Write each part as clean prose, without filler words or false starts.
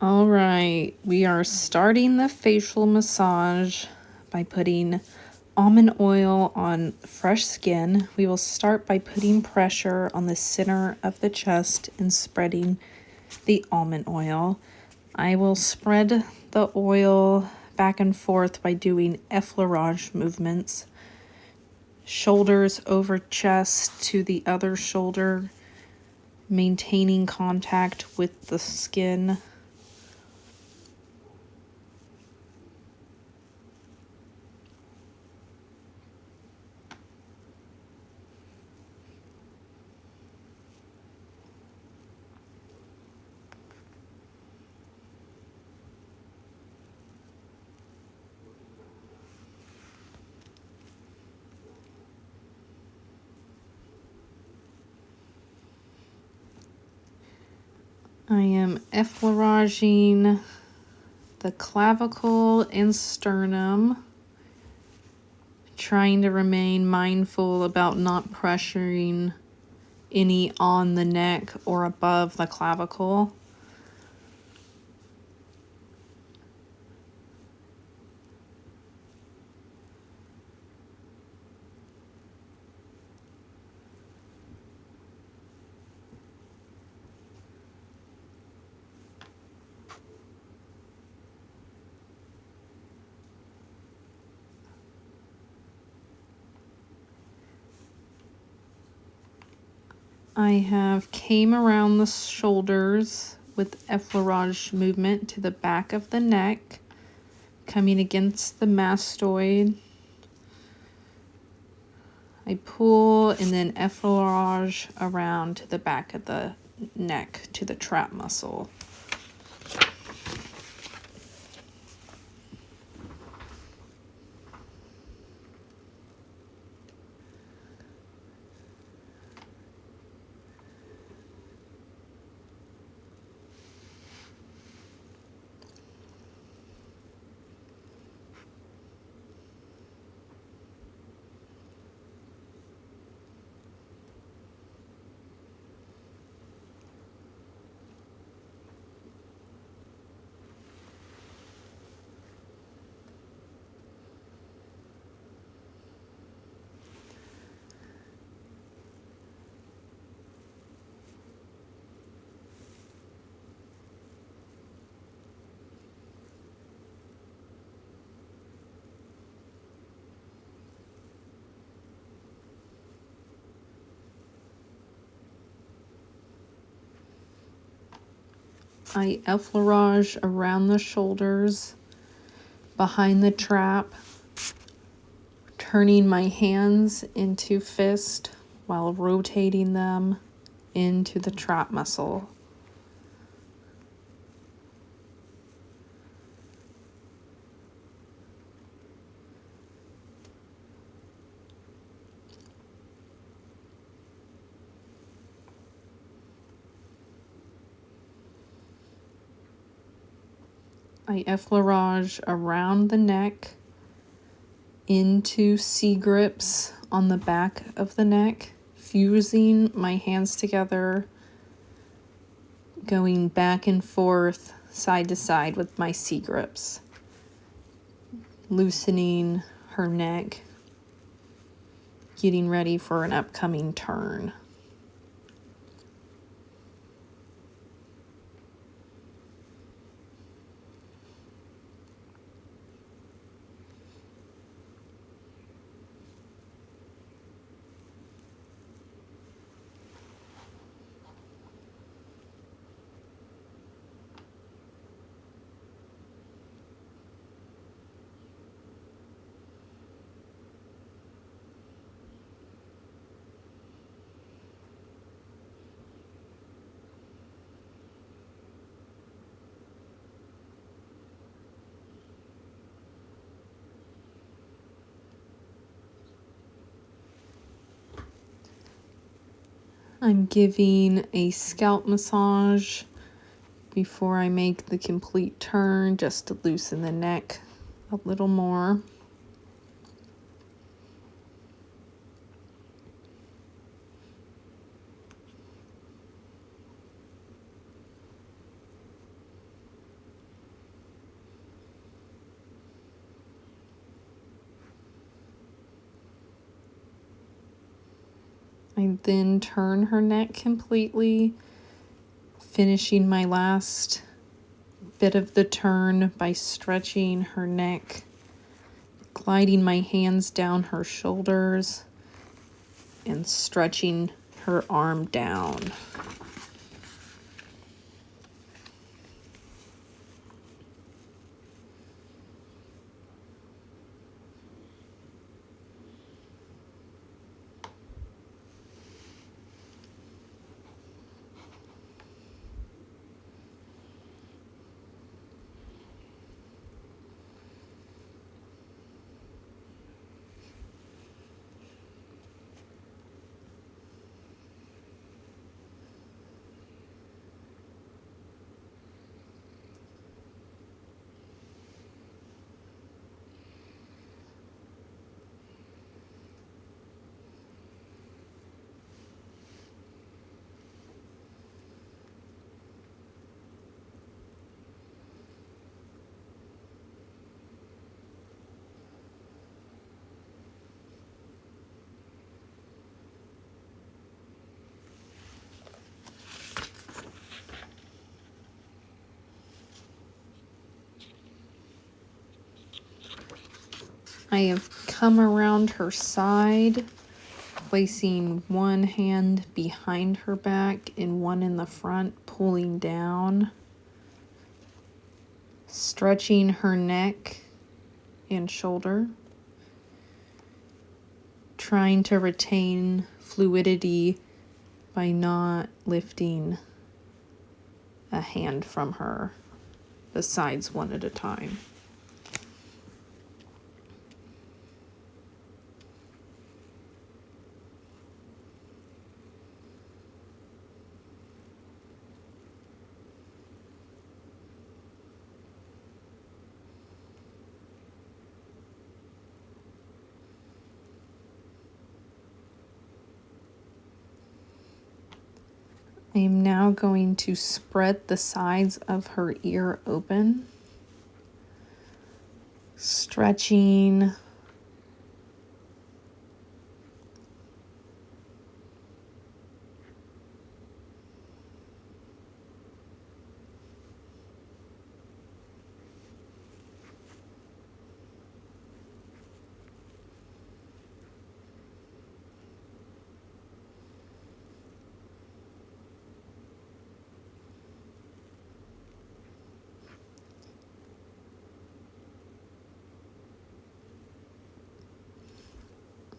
All right, we are starting the facial massage by putting almond oil on fresh skin. We will start by putting pressure on the center of the chest and spreading the almond oil. I will spread the oil back and forth by doing effleurage movements. Shoulders over chest to the other shoulder, maintaining contact with the skin. I am effleuraging the clavicle and sternum, trying to remain mindful about not pressuring any on the neck or above the clavicle. I have came around the shoulders with effleurage movement to the back of the neck, coming against the mastoid. I pull and then effleurage around to the back of the neck to the trap muscle. I effleurage around the shoulders, behind the trap, turning my hands into fist while rotating them into the trap muscle. I effleurage around the neck into C-grips on the back of the neck, fusing my hands together, going back and forth, side to side with my C-grips, loosening her neck, getting ready for an upcoming turn. I'm giving a scalp massage before I make the complete turn, just to loosen the neck a little more. I then turn her neck completely, finishing my last bit of the turn by stretching her neck, gliding my hands down her shoulders, and stretching her arm down. I have come around her side, placing one hand behind her back and one in the front, pulling down, stretching her neck and shoulder, trying to retain fluidity by not lifting a hand from her, besides one at a time. I am now going to spread the sides of her ear open, stretching,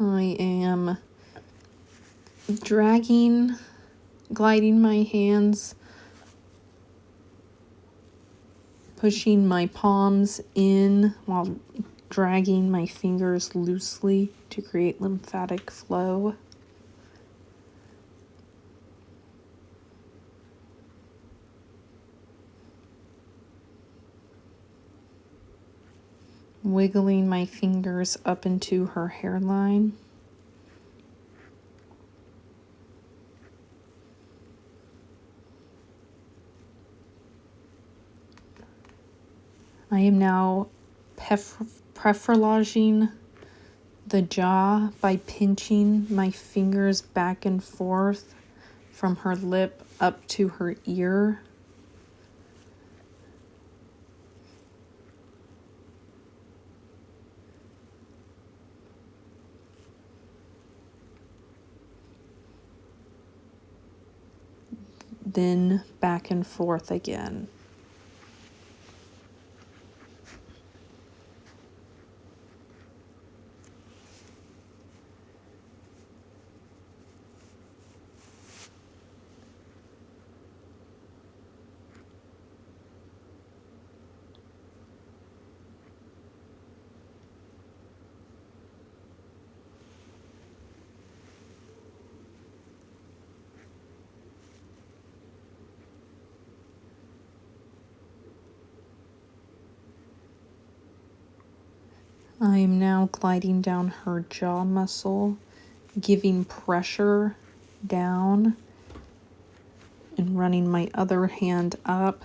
I am gliding my hands, pushing my palms in while dragging my fingers loosely to create lymphatic flow. Wiggling my fingers up into her hairline. I am now prefrolaging the jaw by pinching my fingers back and forth from her lip up to her ear. Then back and forth again. I am now gliding down her jaw muscle, giving pressure down and running my other hand up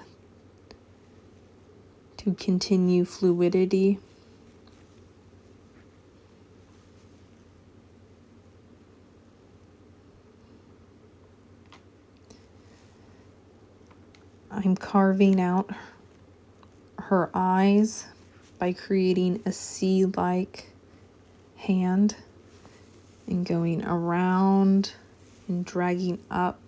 to continue fluidity. I'm carving out her eyes by creating a C-like hand and going around and dragging up.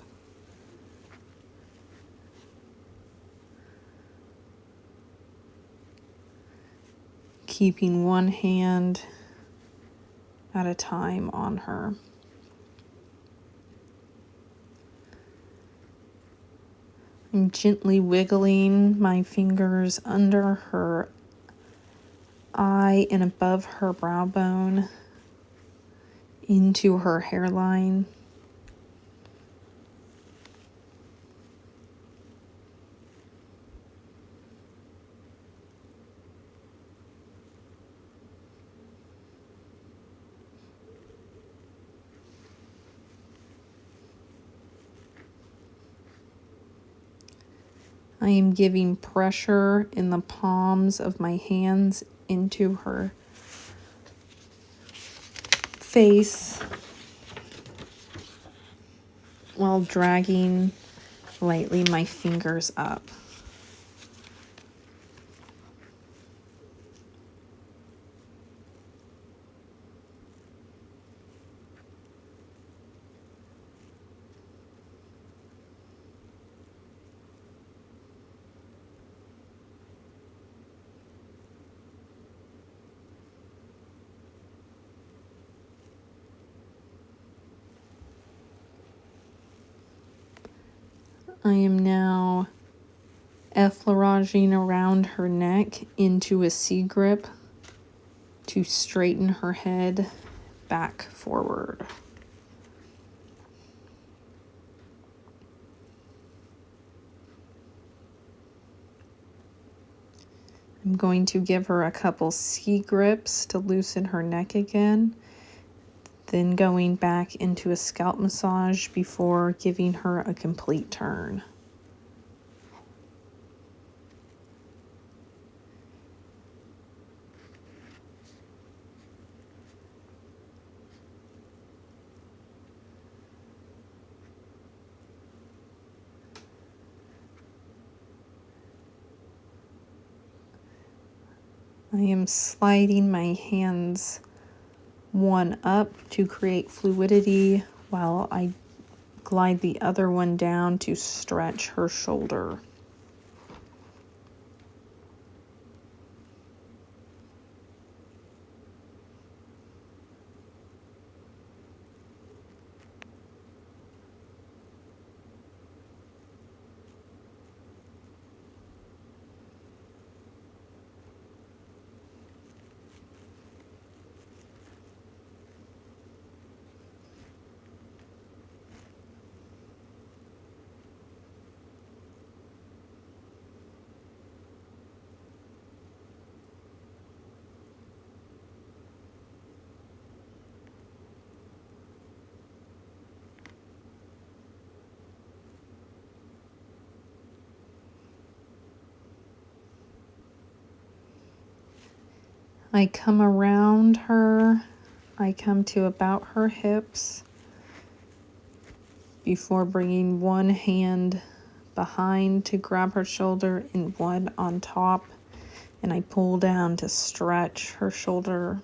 Keeping one hand at a time on her. I'm gently wiggling my fingers under her eye and above her brow bone into her hairline. I am giving pressure in the palms of my hands into her face while dragging lightly my fingers up. I am now effleuraging around her neck into a C grip to straighten her head back forward. I'm going to give her a couple C grips to loosen her neck again, then going back into a scalp massage before giving her a complete turn. I am sliding my hands one up to create fluidity while I glide the other one down to stretch her shoulder. I come around her, I come to about her hips before bringing one hand behind to grab her shoulder and one on top, and I pull down to stretch her shoulder.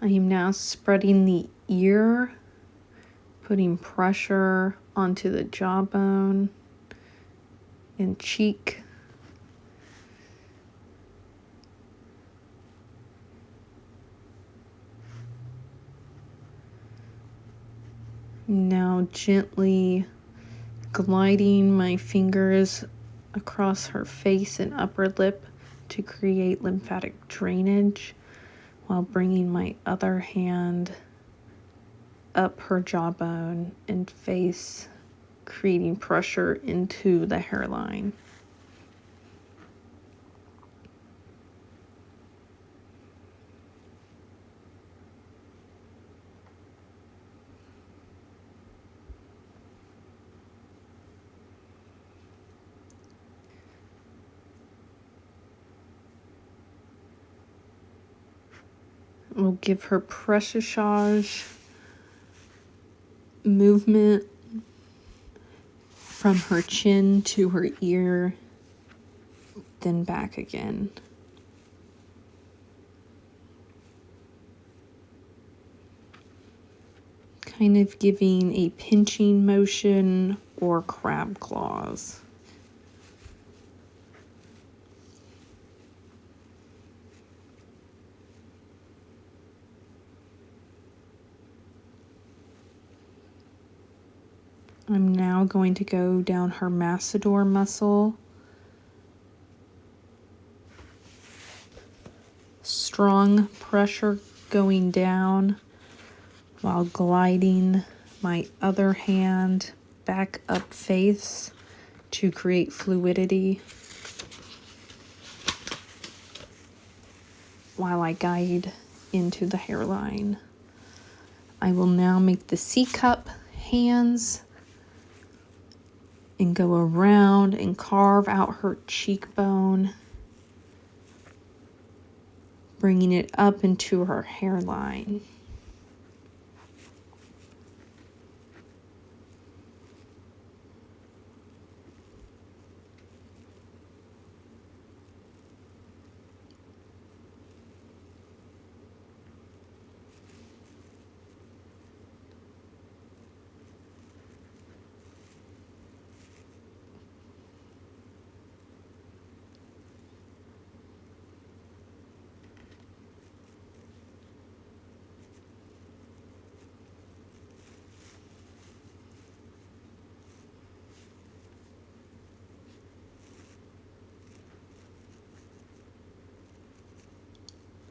I am now spreading the ear, putting pressure onto the jawbone and cheek. Now gently gliding my fingers across her face and upper lip to create lymphatic drainage while bringing my other hand up her jawbone and face, creating pressure into the hairline. We'll give her pressure movement from her chin to her ear, then back again. Kind of giving a pinching motion or crab claws. I'm now going to go down her masseter muscle. Strong pressure going down while gliding my other hand back up face to create fluidity while I guide into the hairline. I will now make the C-cup hands and go around and carve out her cheekbone, bringing it up into her hairline.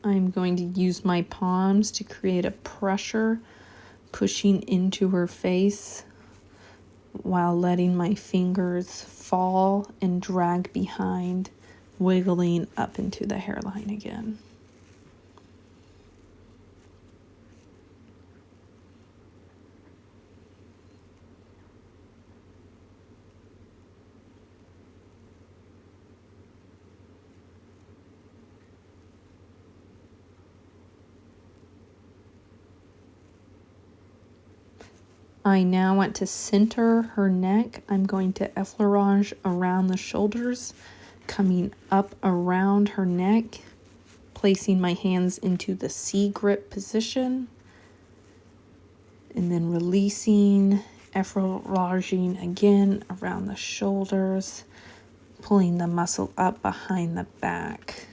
I'm going to use my palms to create a pressure, pushing into her face while letting my fingers fall and drag behind, wiggling up into the hairline again. I now want to center her neck. I'm going to effleurage around the shoulders, coming up around her neck, placing my hands into the C grip position, and then releasing, effleuraging again around the shoulders, pulling the muscle up behind the back.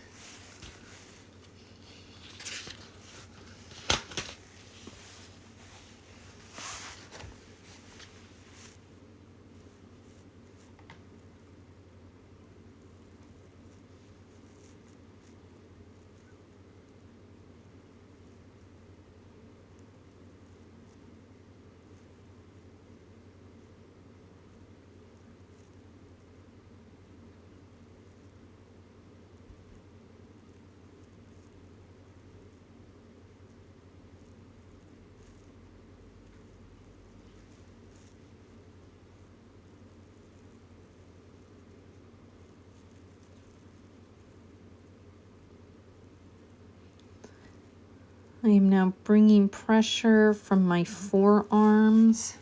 I am now bringing pressure from my forearms,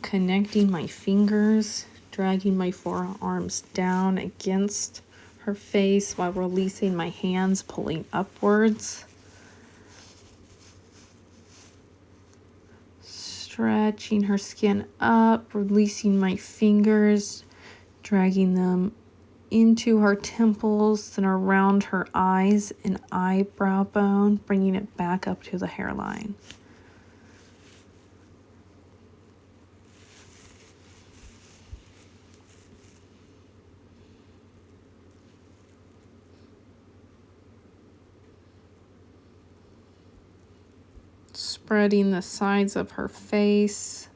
connecting my fingers, dragging my forearms down against her face while releasing my hands, pulling upwards. Stretching her skin up, releasing my fingers, dragging them into her temples and around her eyes and eyebrow bone, bringing it back up to the hairline. spreading the sides of her face.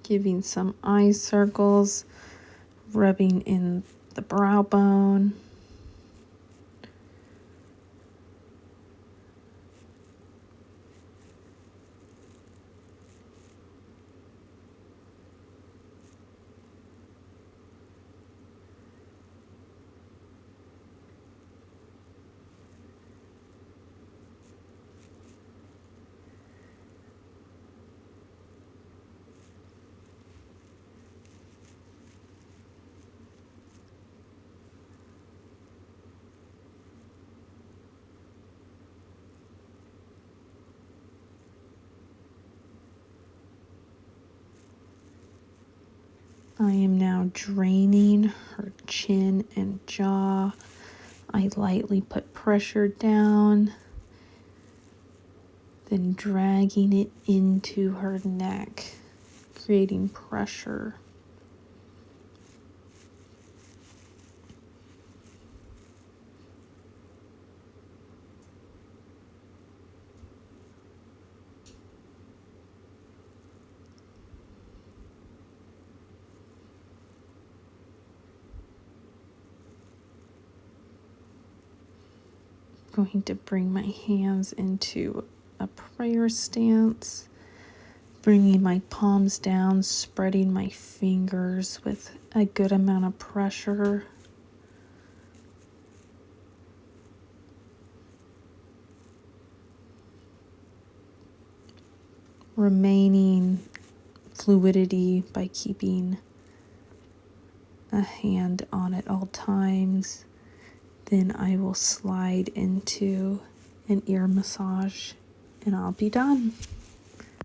Giving some eye circles, rubbing in the brow bone. I am now draining her chin and jaw. I lightly put pressure down, then dragging it into her neck, creating pressure. Going to bring my hands into a prayer stance, bringing my palms down, spreading my fingers with a good amount of pressure. Remaining fluidity by keeping a hand on at all times. Then I will slide into an ear massage and I'll be done.